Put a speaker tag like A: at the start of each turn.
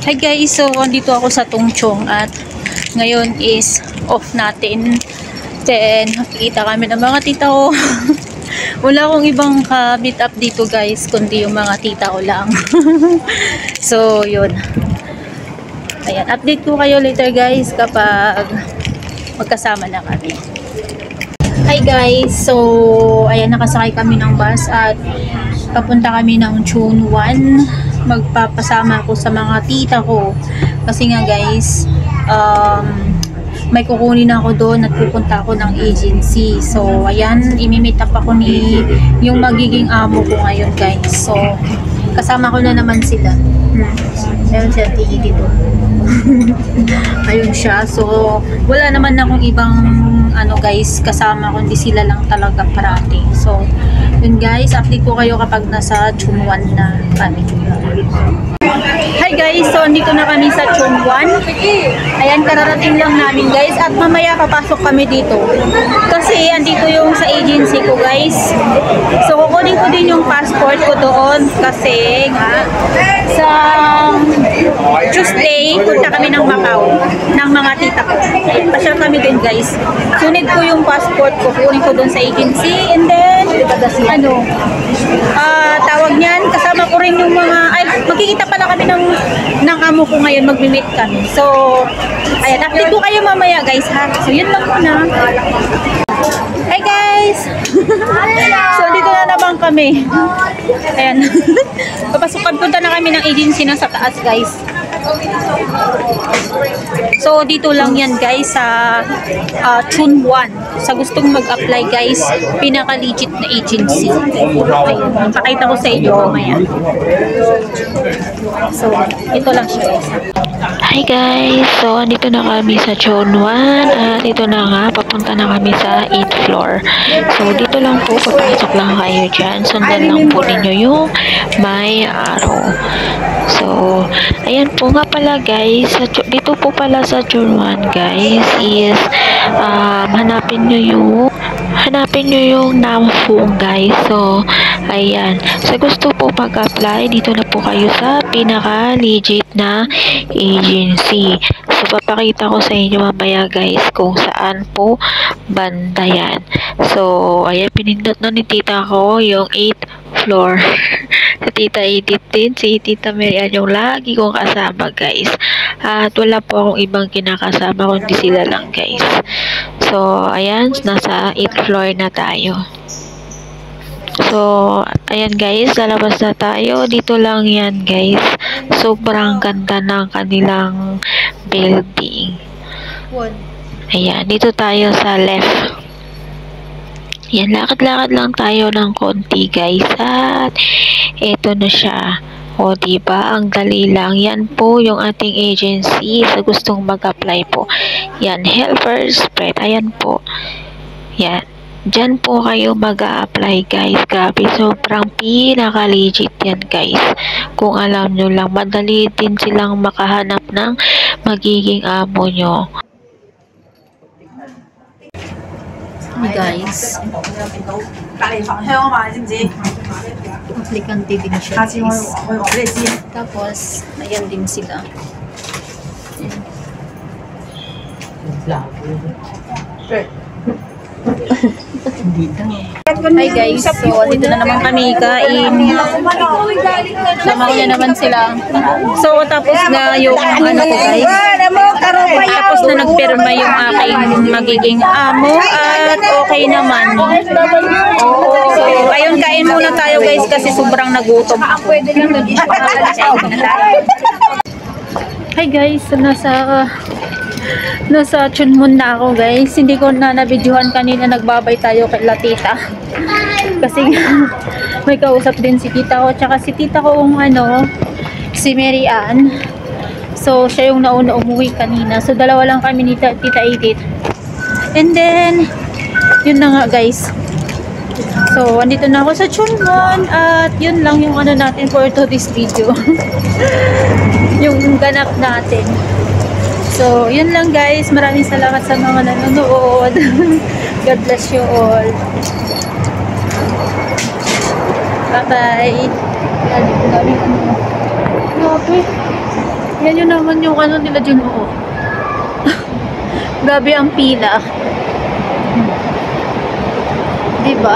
A: Hi guys, so andito ako sa Tungchong at ngayon is off natin. Then, nakikita kami ng mga tita ko. Wala akong ibang ka-meet up dito guys, kundi yung mga tita ko lang. So, yun. Ayan, update ko kayo later guys kapag magkasama na kami. Hi guys, so ayan, nakasakay kami ng bus at papunta kami ng Chunwan. Magpapasama ako sa mga tita ko kasi nga guys, may kukunin ako doon at pupunta ako ng agency. So ayan, imi-meet up ako ni yung magiging amo ko ngayon guys. So kasama ko na naman sila. Meron siya dito. Ayun siya. So wala naman akong ibang ano guys kasama, kundi sila lang talaga parati. So yun guys, update ko kayo kapag nasa Chunwan na kami. Hi guys, so andito na kami sa Chunwan. Ayan, kararating lang namin guys at mamaya papasok kami dito kasi andito yung sa agency ko guys. So kukunin ko din yung passport ko doon kasi nga sa Tuesday punta kami ng Macau ng mga tita ko. Pasyal kami din guys. Sunod ko yung passport ko, kukunin ko doon sa agency and then ano, tawag niyan, kasama ko rin yung mga, ay, magkikita pala kami ng amo ko ngayon, magmi-meet kami. So, ayan, update ko kayo mamaya guys ha. So, yun lang muna. Hi guys! So, dito na naman kami. Ayan. Papasukan, punta na kami ng agency na sa taas guys. So, dito lang yan guys sa Chunwan. Sa gustong mag-apply guys, pinaka-legit na agency. Ayun, pakita ko sa inyo mamaya. So, ito lang siya guys.
B: Hi guys! So, andito na kami sa Chunwan at ito na nga, papunta na kami sa 8th floor. So, dito lang po, papasok lang kayo dyan. Sundan lang po ninyo yung may araw. So, ayan po nga pala guys, dito po pala sa Chunwan guys is hanapin nyo yung Namfung guys. So, ayan. Sa gusto po pag-apply, dito na po kayo sa pinaka-legit na agency. So, papakita ko sa inyo mamaya guys kung saan po banda yan. So, ayan, pinindot na ni tita ko yung 8th floor. Sa tita Edith din, si tita Marian yung lagi kong kasama guys. At wala po akong ibang kinakasama kundi sila lang guys. So, ayan, nasa 8th floor na tayo. So, ayan guys, lalabas na tayo. Dito lang yan guys. Sobrang ganda ng kanilang building. Ayan, dito tayo sa left. Yan, lakad-lakad lang tayo ng konti guys. At eto na siya. O, diba? Ang dali lang. Yan po yung ating agency sa gustong mag-apply po. Yan, helper spread. Ayan po. Yan. Diyan po kayo mag-a-apply guys. Grabe, sobrang pinaka-legit yan guys. Kung alam nyo lang, madali din silang makahanap ng magiging amo nyo.
A: Hey guys, aplikante din siya guys. Tapos, ayan din sila. Hi guys, so dito na naman kami kain. Sama ko na naman sila. So tapos na yung ano ko guys. Tapos na nagpirma yung aking magiging amo at okay naman. So ayun, kain muna tayo guys kasi sobrang nagutom ako. Hi guys, so nasa Chunmun na ako guys. Hindi ko na nabidyohan kanina, nagbabay tayo kay Latita kasi may kausap din si tita ko tsaka si tita ko si Mary Ann. So siya yung nauna umuwi kanina, so dalawa lang kami ni tita Edith. And then yun na nga guys, so andito na ako sa Chunmun at yun lang yung natin for today's video. Yung ganap natin. So, yun lang guys. Maraming salamat sa mga nanonood. God bless you all. Bye-bye. Grabe. Yan yun naman yung ano nila dyan, oo. Grabe ang pila. Diba?